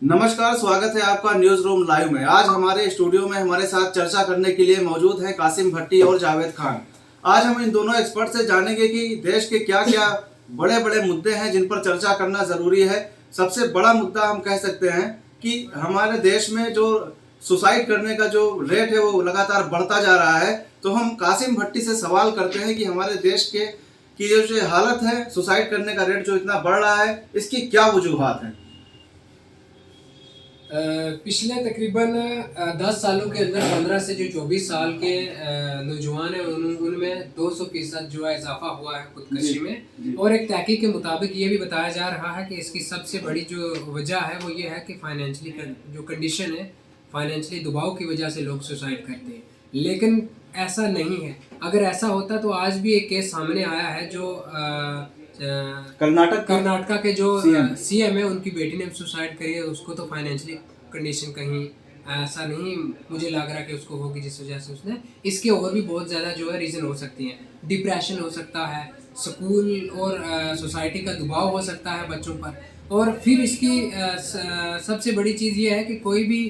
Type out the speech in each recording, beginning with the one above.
नमस्कार, स्वागत है आपका न्यूज रूम लाइव में। आज हमारे स्टूडियो में हमारे साथ चर्चा करने के लिए मौजूद हैं कासिम भट्टी और जावेद खान। आज हम इन दोनों एक्सपर्ट से जानेंगे कि देश के क्या क्या बड़े बड़े मुद्दे हैं जिन पर चर्चा करना जरूरी है। सबसे बड़ा मुद्दा हम कह सकते हैं कि हमारे देश में जो सुसाइड करने का जो रेट है वो लगातार बढ़ता जा रहा है। तो हम कासिम भट्टी से सवाल करते हैं कि हमारे देश के की जो हालत है, सुसाइड करने का रेट जो इतना बढ़ रहा है, इसकी क्या वजूहात हैं? पिछले तकरीबन 10 सालों के अंदर 15 से जो 24 साल के नौजवान हैं उनमें 200% जो है इजाफा हुआ है खुदकशी में। और एक तहकीक के मुताबिक ये भी बताया जा रहा है कि इसकी सबसे बड़ी जो वजह है वो ये है कि फाइनेंशियली जो कंडीशन है, फाइनेंशियली दबाव की वजह से लोग सुसाइड करते हैं। लेकिन ऐसा नहीं है। अगर ऐसा होता तो आज भी एक केस सामने आया है जो कर्नाटका के जो सीएम है उनकी बेटी ने सुसाइड करी है। उसको तो फाइनेंशियली कंडीशन कहीं ऐसा नहीं मुझे लग रहा कि उसको होगी जिस वजह से उसने। इसके और भी बहुत ज़्यादा जो है रीज़न हो सकती हैं। डिप्रेशन हो सकता है, स्कूल और सोसाइटी का दबाव हो सकता है बच्चों पर। और फिर इसकी सबसे बड़ी चीज़ ये है कि कोई भी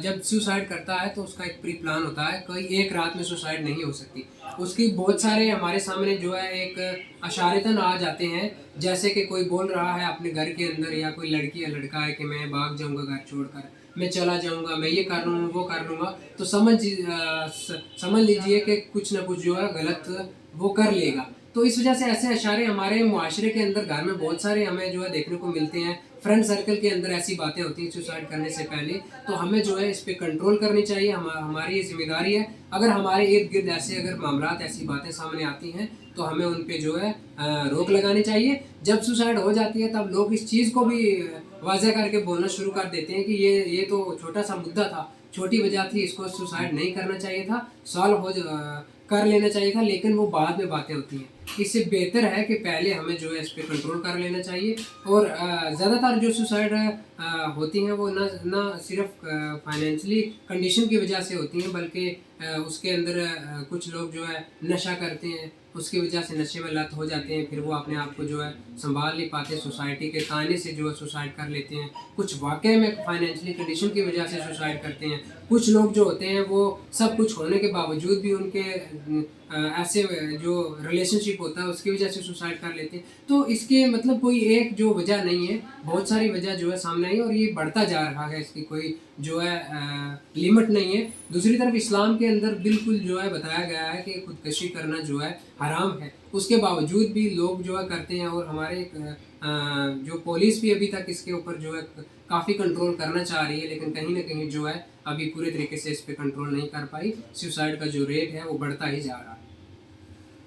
जब सुसाइड करता है तो उसका एक प्री प्लान होता है। कोई एक रात में सुसाइड नहीं हो सकती। उसकी बहुत सारे हमारे सामने जो है एक अशारतन आ जाते हैं, जैसे कि कोई बोल रहा है अपने घर के अंदर, या कोई लड़की या लड़का है कि मैं भाग जाऊंगा घर छोड़कर, मैं चला जाऊंगा, मैं ये कर लूँगा, वो कर लूँगा। तो समझ लीजिए कि कुछ ना कुछ जो है गलत वो कर लेगा। तो इस वजह से ऐसे इशारे हमारे मुआशरे के अंदर घर में बहुत सारे हमें जो है देखने को मिलते हैं। फ्रेंड सर्कल के अंदर ऐसी बातें होती हैं सुसाइड करने से पहले। तो हमें जो है इस पे कंट्रोल करनी चाहिए। हमारी ये जिम्मेदारी है। अगर हमारे इर्द गिर्द ऐसे अगर मामलात ऐसी बातें सामने आती हैं तो हमें उन पे जो है रोक लगानी चाहिए। जब सुसाइड हो जाती है तब लोग इस चीज़ को भी वाज़ह करके बोलना शुरू कर देते हैं कि ये तो छोटा सा मुद्दा था, छोटी वजह थी, इसको सुसाइड नहीं करना चाहिए था, सॉल्व कर लेना चाहिए था। लेकिन वो बाद में बातें होती हैं। इससे बेहतर है कि पहले हमें जो है इस पर कंट्रोल कर लेना चाहिए। और ज़्यादातर जो सुसाइड होती हैं वो ना सिर्फ फाइनेंशियली कंडीशन की वजह से होती हैं, बल्कि उसके अंदर कुछ लोग जो है नशा करते हैं, उसकी वजह से नशे में लत हो जाते हैं। फिर वो अपने आप को जो है संभाल नहीं पाते, सोसाइटी के ताने से जो है सुसाइड कर लेते हैं। कुछ वाकई में फाइनेंशियली कंडीशन की वजह से सुसाइड करते हैं। कुछ लोग जो होते हैं वो सब कुछ होने के बावजूद भी उनके ऐसे जो रिलेशनशिप होता है उसकी वजह से सुसाइड कर लेते हैं। तो इसके मतलब कोई एक जो वजह नहीं है, बहुत सारी वजह जो है सामने आई और ये बढ़ता जा रहा है। इसकी कोई जो है लिमिट नहीं है। दूसरी तरफ इस्लाम के अंदर बिल्कुल जो है बताया गया है कि खुदकशी करना जो है हराम है। उसके बावजूद भी लोग जो है करते हैं। और हमारे जो पुलिस भी अभी तक इसके ऊपर जो है काफ़ी कंट्रोल करना चाह रही है, लेकिन कहीं ना कहीं जो है अभी पूरे तरीके से इस पर कंट्रोल नहीं कर पाई। सुसाइड का जो रेट है वो बढ़ता ही जा रहा है।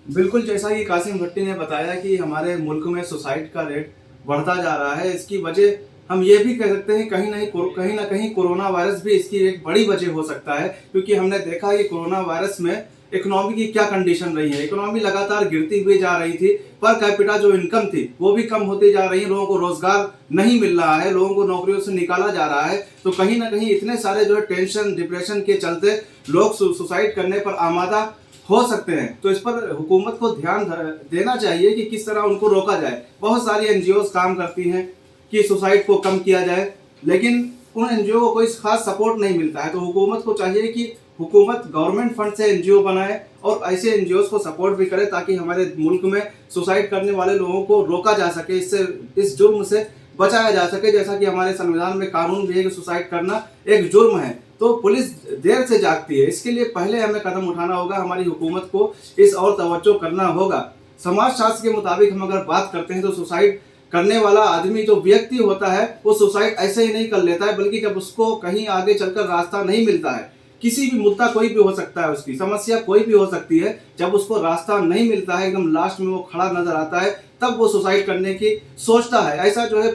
बिल्कुल, जैसा कि कासिम भट्टी ने बताया कि हमारे मुल्क में सुसाइड का रेट बढ़ता जा रहा है। इसकी वजह हम ये भी कह सकते हैं कहीं ना कहीं कोरोना वायरस भी इसकी एक बड़ी वजह हो सकता है। क्योंकि हमने देखा कि कोरोना वायरस में इकोनॉमी की क्या कंडीशन रही है। इकोनॉमी लगातार गिरती हुई जा रही थी। पर कैपिटा जो इनकम थी वो भी कम होती जा रही है। लोगों को रोजगार नहीं मिल रहा है, लोगों को नौकरियों से निकाला जा रहा है। तो कहीं ना कहीं इतने सारे जो है टेंशन, डिप्रेशन के चलते लोग सुसाइड करने पर आमादा हो सकते हैं। तो इस पर हुकूमत को ध्यान देना चाहिए कि किस तरह उनको रोका जाए। बहुत सारी एनजीओज काम करती हैं कि सुसाइड को कम किया जाए, लेकिन उन एनजीओ को कोई खास सपोर्ट नहीं मिलता है। तो हुकूमत को चाहिए कि हुकूमत गवर्नमेंट फंड से एनजीओ बनाए और ऐसे एनजीओ को सपोर्ट भी करे, ताकि हमारे मुल्क में सुसाइड करने वाले लोगों को रोका जा सके, इससे इस जुर्म से बचाया जा सके। जैसा कि हमारे संविधान में कानून भी है कि सुसाइड करना एक जुर्म है। तो पुलिस देर से जागती है। इसके लिए पहले हमें कदम उठाना होगा। हमारी हुकूमत को इस और तवज्जो करना होगा। समाज शास्त्र के मुताबिक हम अगर बात करते हैं तो सुसाइड करने वाला आदमी जो व्यक्ति होता है वो सुसाइड ऐसे ही नहीं कर लेता है, बल्कि जब उसको कहीं आगे चलकर रास्ता नहीं मिलता है, किसी भी मुद्दा कोई भी हो सकता है, उसकी समस्या कोई भी हो सकती है, जब उसको रास्ता नहीं मिलता है, एकदम लास्ट में वो खड़ा नजर आता है, तब वो सुसाइड करने की सोचता है। ऐसा जो है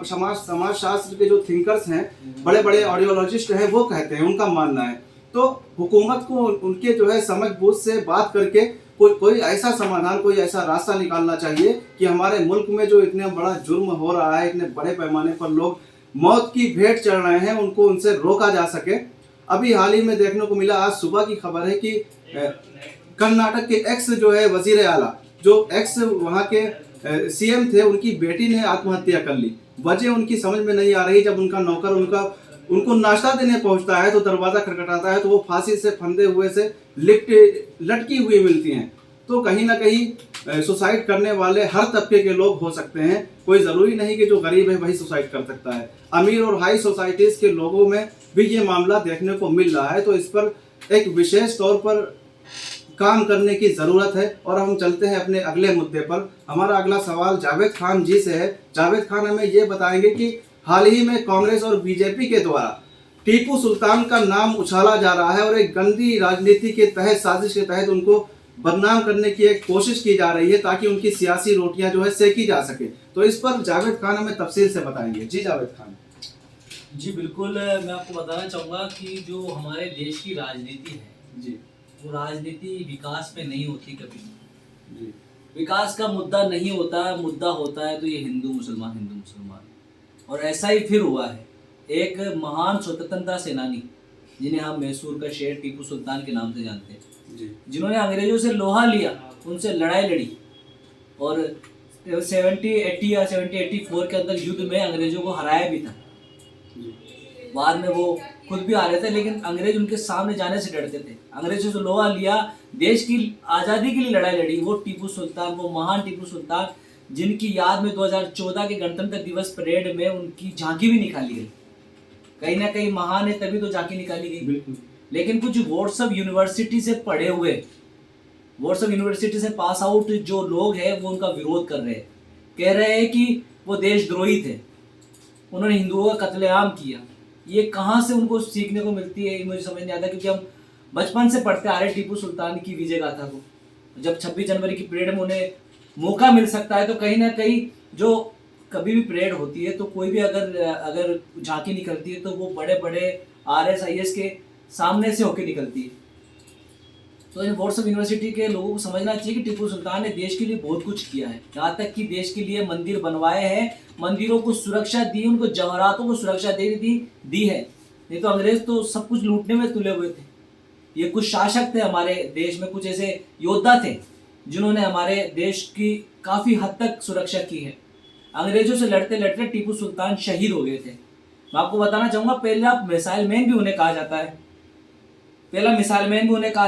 समाज शास्त्र के जो थिंकर्स हैं, बड़े बड़े ऑडियोलॉजिस्ट हैं, वो कहते हैं, उनका मानना है। तो हुकूमत को उनके जो है समझ बूझ से बात करके कोई ऐसा समाधान, कोई ऐसा रास्ता निकालना चाहिए कि हमारे मुल्क में जो इतने बड़ा जुर्म हो रहा है, इतने बड़े पैमाने पर लोग मौत की भेंट चढ़ रहे हैं, उनको उनसे रोका जा सके। अभी हाल ही में देखने को मिला, आज सुबह की खबर है कि कर्नाटक के एक्स जो है वजीर आला, जो एक्स वहाँ के सीएम थे, उनकी बेटी ने आत्महत्या कर ली। वजह उनकी समझ में नहीं आ रही। जब उनका नौकर उनको नाश्ता देने पहुंचता है तो दरवाजा खटखटाता है तो वो फांसी से फंदे हुए से लटकी हुई मिलती हैं। तो कहीं ना कहीं सुसाइड करने वाले हर तबके के लोग हो सकते हैं, कोई ज़रूरी नहीं कि जो गरीब है वही सुसाइड कर सकता है। अमीर और हाई सोसाइटीज़ के लोगों में भी ये मामला देखने को मिल रहा है। तो इस पर एक विशेष तौर पर काम करने की ज़रूरत है। और हम चलते हैं अपने अगले मुद्दे पर। हमारा अगला सवाल जावेद खान जी से है। जावेद खान हमें ये बताएंगे कि हाल ही में कांग्रेस और बीजेपी के द्वारा टीपू सुल्तान का नाम उछाला जा रहा है और एक गंदी राजनीति के तहत, साजिश के तहत उनको बदनाम करने की एक कोशिश की जा रही है ताकि उनकी सियासी रोटियां जो है सेकी जा सके। तो इस पर जावेद खान हमें तफसील से बताएंगे। जी जावेद खान। जी बिल्कुल, मैं आपको बताना चाहूँगा कि जो हमारे देश की राजनीति है जी वो राजनीति विकास पे नहीं होती कभी। जी विकास का मुद्दा नहीं होता, मुद्दा होता है तो ये हिंदू मुसलमान। और ऐसा ही फिर हुआ है। एक महान स्वतंत्रता सेनानी जिन्हें हम मैसूर का शेर टीपू सुल्तान के नाम से जानते हैं, जी जिन्होंने अंग्रेजों से लोहा लिया, उनसे लड़ाई लड़ी और 70-80 या 70-84 के अंदर युद्ध में अंग्रेजों को हराया भी था। बाद में वो खुद भी आ रहे थे, लेकिन अंग्रेज उनके सामने जाने से डरते थे। अंग्रेजों से लोहा लिया, देश की आज़ादी के लिए लड़ाई लड़ी। वो टीपू सुल्तान, वो महान टीपू सुल्तान, जिनकी याद में 2014 के गणतंत्र दिवस परेड में उनकी झांकी भी निकाली गई। कहीं ना कहीं महान है तभी तो झांकी निकाली गई। बिल्कुल। लेकिन कुछ व्हाट्सएप यूनिवर्सिटी से पढ़े हुए, व्हाट्सएप यूनिवर्सिटी से पास आउट जो लोग हैं वो उनका विरोध कर रहे हैं, कह रहे हैं कि वो देशद्रोही थे, उन्होंने हिंदुओं का कत्लेआम किया। ये कहाँ से उनको सीखने को मिलती है मुझे समझ नहीं आता, क्योंकि हम बचपन से पढ़ते आ रहे टीपू सुल्तान की विजय गाथा को। जब 26 जनवरी की परेड में उन्हें मौका मिल सकता है तो कहीं ना कहीं, जो कभी भी परेड होती है तो कोई भी अगर झांकी निकलती है तो वो बड़े बड़े RSIS के सामने से होकर निकलती है। तो इन व्हाट्सएप यूनिवर्सिटी के लोगों को समझना चाहिए कि टीपू सुल्तान ने देश के लिए बहुत कुछ किया है। यहाँ तक कि देश के लिए मंदिर बनवाए हैं, मंदिरों को सुरक्षा दी, उनको जवाहरातों को सुरक्षा दी है। नहीं तो अंग्रेज तो सब कुछ लूटने में तुले हुए थे। ये कुछ शासक थे हमारे देश में, कुछ ऐसे योद्धा थे जिन्होंने हमारे देश की काफ़ी हद तक सुरक्षा की है। अंग्रेजों से लड़ते लड़ते टीपू सुल्तान शहीद हो गए थे। मैं आपको बताना चाहूँगा, पहला मिसाइल मैन भी उन्हें कहा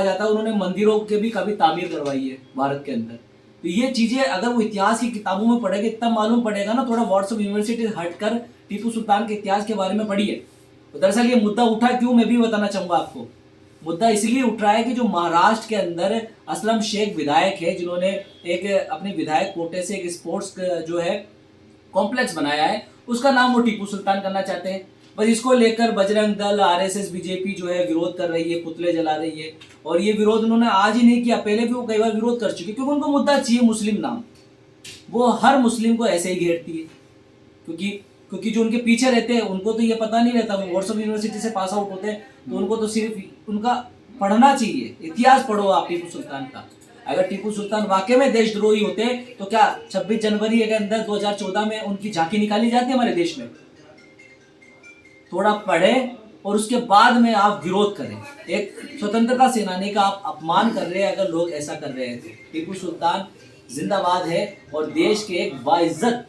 जाता है, उन्होंने मंदिरों के भी कभी तामीर करवाई है भारत के अंदर। तो ये चीज़ें अगर वो इतिहास की किताबों में पढ़ेंगे तब मालूम पड़ेगा ना। थोड़ा व्हाट्सएप यूनिवर्सिटी हटकर टीपू सुल्तान के इतिहास के बारे में पढ़िए। तो दरअसल ये मुद्दा उठा क्यों, मैं भी बताना चाहूँगा आपको। मुद्दा इसलिए उठ रहा है कि जो महाराष्ट्र के अंदर असलम शेख विधायक है, जिन्होंने एक अपने विधायक कोटे से एक स्पोर्ट्स जो है कॉम्प्लेक्स बनाया है, उसका नाम वो टीपू सुल्तान करना चाहते हैं। बस इसको लेकर बजरंग दल, RSS, बीजेपी जो है विरोध कर रही है, पुतले जला रही है। और ये विरोध उन्होंने आज ही नहीं किया, पहले भी वो कई बार विरोध कर चुके, क्योंकि उनको मुद्दा चाहिए मुस्लिम नाम। वो हर मुस्लिम को ऐसे ही घेरती है, क्योंकि जो उनके पीछे रहते हैं उनको तो ये पता नहीं रहता। वो व्हाट्सएप यूनिवर्सिटी से पास आउट होते हैं तो उनको तो सिर्फ उनका पढ़ना चाहिए। इतिहास पढ़ो आप टीपू सुल्तान का। अगर टीपू सुल्तान वाकई में देशद्रोही होते तो क्या 26 जनवरी के अंदर 2014 में उनकी झांकी निकाली जाती हमारे देश में? थोड़ा पढ़े और उसके बाद में आप विरोध करें। एक स्वतंत्रता सेनानी का आप अपमान कर रहे हैं अगर लोग ऐसा कर रहे हैं। टीपू सुल्तान जिंदाबाद है और देश के एक बाइज्जत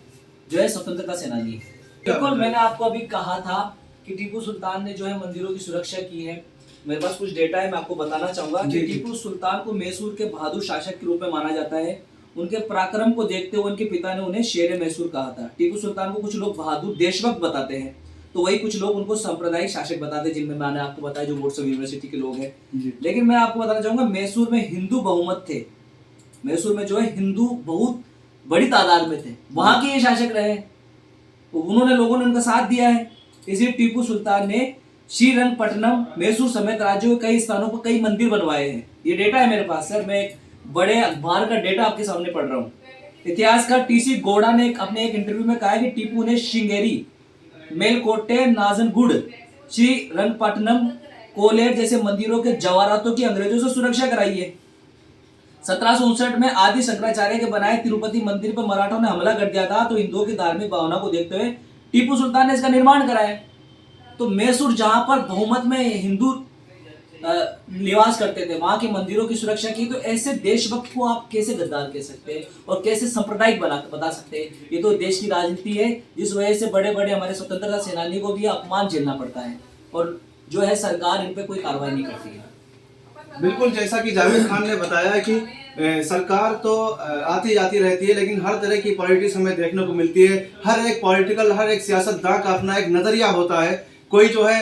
जो है स्वतंत्रता सेनानी है। बिल्कुल, मैंने आपको अभी कहा था कि टीपू सुल्तान ने जो है मंदिरों की सुरक्षा की है। मेरे पास कुछ डेटा है, मैं आपको बताना चाहूंगा कि टीपू सुल्तान को मैसूर के बहादुर शासक के रूप में माना जाता है। उनके पराक्रम को देखते हुए उनके पिता ने उन्हें शेर मैसूर कहा था। टीपू सुल्तान को कुछ लोग बहादुर देशभक्त बताते हैं, तो वही कुछ लोग उनको सांप्रदायिक शासक बताते हैं, जिनमें मैंने आपको बताया जो व्हाट्सएप यूनिवर्सिटी के लोग हैं। लेकिन मैं आपको बताना चाहूंगा, मैसूर में हिंदू बहुमत थे। मैसूर में जो है हिंदू बहुत बड़ी तादाद में थे, वहां के ये शासक रहे, तो उन्होंने लोगों ने उनका साथ दिया है। इसलिए टीपू सुल्तान ने श्रीरंगपट्टनम, मैसूर समेत राज्यों के कई स्थानों पर कई मंदिर बनवाए हैं। ये डेटा है मेरे पास सर, मैं एक बड़े अखबार का डेटा आपके सामने पढ़ रहा हूँ। इतिहासकार TC गौड़ा ने अपने एक इंटरव्यू में कहा कि टीपू ने श्रृंगेरी, मेलकोटे, नाजनगुड, श्रीरंगपट्टनम, कोलेर जैसे मंदिरों के जवाहरातों की अंग्रेजों से सुरक्षा कराई है। 1759 में आदि शंकराचार्य के बनाए तिरुपति मंदिर पर मराठों ने हमला कर दिया था, तो हिंदुओं की धार्मिक भावना को देखते हुए टीपू सुल्तान ने इसका निर्माण कराया। तो मैसूर जहां पर बहुमत में हिंदू निवास करते थे, वहां के मंदिरों की सुरक्षा की, तो ऐसे देशभक्त को आप कैसे गद्दार कह सकते हैं और कैसे सांप्रदायिक बता सकते हैं? ये तो देश की राजनीति है जिस वजह से बड़े बड़े हमारे स्वतंत्रता सेनानी को भी अपमान झेलना पड़ता है और जो है सरकार इन पे कोई कार्रवाई नहीं करती है। बिल्कुल, जैसा कि जावेद खान ने बताया कि सरकार तो आती जाती रहती है, लेकिन हर तरह की पॉलिटिक्स हमें देखने को मिलती है। हर एक सियासतदान का अपना एक नजरिया होता है। कोई जो है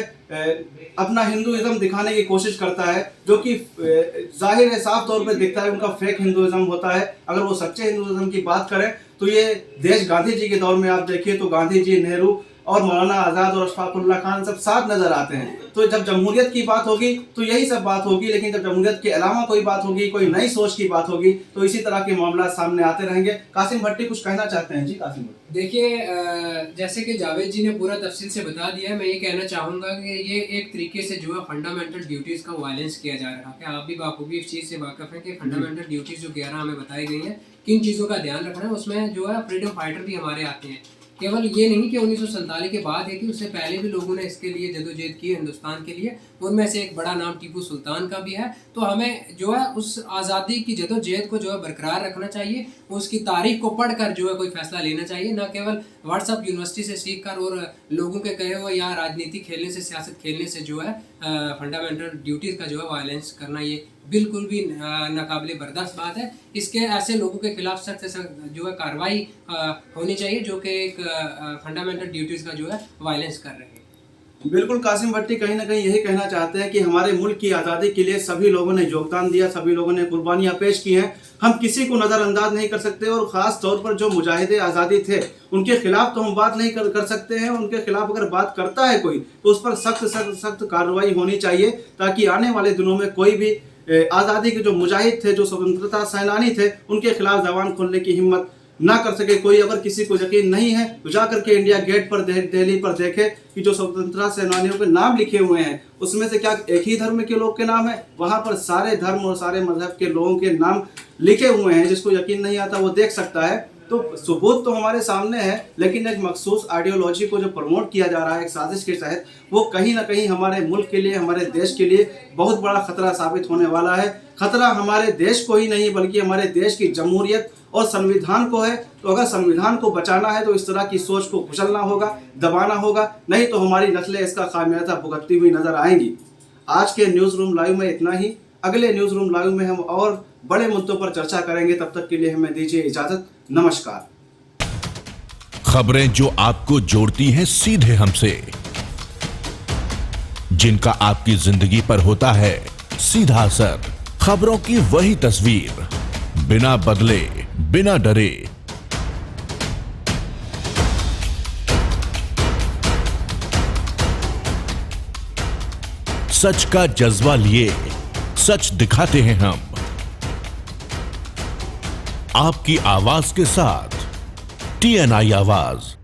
अपना हिंदुइज्म दिखाने की कोशिश करता है, जो कि जाहिर है, साफ तौर पे दिखता है उनका फेक हिंदुइज्म होता है। अगर वो सच्चे हिंदुइज्म की बात करें तो ये देश गांधी जी के दौर में आप देखिए तो गांधी जी, नेहरू और मौलाना आज़ाद और अशफाकुल्लाह खान सब साथ नजर आते हैं। तो जब जमहूरियत की बात होगी तो यही सब बात होगी, लेकिन जब जमहूरियत के अलावा कोई बात होगी, कोई नई सोच की बात होगी, तो इसी तरह के मामला सामने आते रहेंगे। कासिम भट्टी कुछ कहना चाहते हैं? जी कासिम भट्टी। देखिए, जैसे कि जावेद जी ने पूरा तफसील से बता दिया है, मैं ये कहना चाहूँगा कि ये एक तरीके से जो है फंडामेंटल ड्यूटीज़ का वायलेंस किया जा रहा है। आप भी बाखूबी इस चीज़ से वाकिफ़ हैं कि फंडामेंटल ड्यूटीज़ जो 11 हमें बताई गई हैं, किन चीज़ों का ध्यान रखना है। उसमें जो है फ्रीडम फाइटर भी हमारे आते हैं। केवल ये नहीं कि 1947 के बाद है कि उससे पहले भी लोगों ने इसके लिए जदोजहद की है हिंदुस्तान के लिए। उनमें से एक बड़ा नाम टीपू सुल्तान का भी है। तो हमें जो है उस आज़ादी की जदोजहद को जो है बरकरार रखना चाहिए, उसकी तारीख को पढ़कर जो है कोई फैसला लेना चाहिए, ना केवल व्हाट्सएप यूनिवर्सिटी से सीख कर और लोगों के कहे हुए या राजनीति खेलने से, सियासत खेलने से जो है फंडामेंटल ड्यूटीज़ का जो है वायलेंस करना, ये बिल्कुल भी नाकाबिले बर्दाश्त बात है। इसके ऐसे लोगों के खिलाफ सख्त से सख्त जो है कार्रवाई होनी चाहिए जो कि एक फंडामेंटल ड्यूटीज़ का जो है वायलेंस कर रहे हैं। बिल्कुल, कासिम भट्टी कहीं ना कहीं यही कहना चाहते हैं कि हमारे मुल्क की आज़ादी के लिए सभी लोगों ने योगदान दिया, सभी लोगों ने कुर्बानियां पेश की हैं। हम किसी को नज़रअंदाज नहीं कर सकते और ख़ास तौर पर जो मुजाहिदे आज़ादी थे उनके खिलाफ तो हम बात नहीं कर सकते हैं। उनके खिलाफ अगर बात करता है कोई तो उस पर सख्त कार्रवाई होनी चाहिए, ताकि आने वाले दिनों में कोई भी आज़ादी के जो मुजाहिद थे, जो स्वतंत्रता सेनानी थे, उनके खिलाफ जबान खोलने की हिम्मत ना कर सके कोई। अगर किसी को यकीन नहीं है तो जा करके इंडिया गेट पर दिल्ली पर देखे कि जो स्वतंत्रता सेनानियों के नाम लिखे हुए हैं उसमें से क्या एक ही धर्म के लोग के नाम है? वहां पर सारे धर्म और सारे मजहब के लोगों के नाम लिखे हुए हैं। जिसको यकीन नहीं आता वो देख सकता है। तो सबूत तो हमारे सामने है, लेकिन एक मखसूस आइडियोलॉजी को जो प्रमोट किया जा रहा है एक साजिश के तहत, वो कहीं ना कहीं हमारे मुल्क के लिए, हमारे देश के लिए बहुत बड़ा खतरा साबित होने वाला है। खतरा हमारे देश को ही नहीं बल्कि हमारे देश की जमहूरियत और संविधान को है। तो अगर संविधान को बचाना है तो इस तरह की सोच को कुचलना होगा, दबाना होगा, नहीं तो हमारी नस्लें इसका खामियाजा भुगतती हुई नजर आएंगी। आज के न्यूज़ रूम लाइव में इतना ही। अगले न्यूज़ रूम लाइव में हम और बड़े मुद्दों पर चर्चा करेंगे। तब तक के लिए हमें दीजिए इजाजत। नमस्कार। खबरें जो आपको जोड़ती हैं सीधे हमसे, जिनका आपकी जिंदगी पर होता है सीधा असर, खबरों की वही तस्वीर, बिना बदले, बिना डरे। सच का जज्बा लिए सच दिखाते हैं हम, आपकी आवाज के साथ TNI आवाज।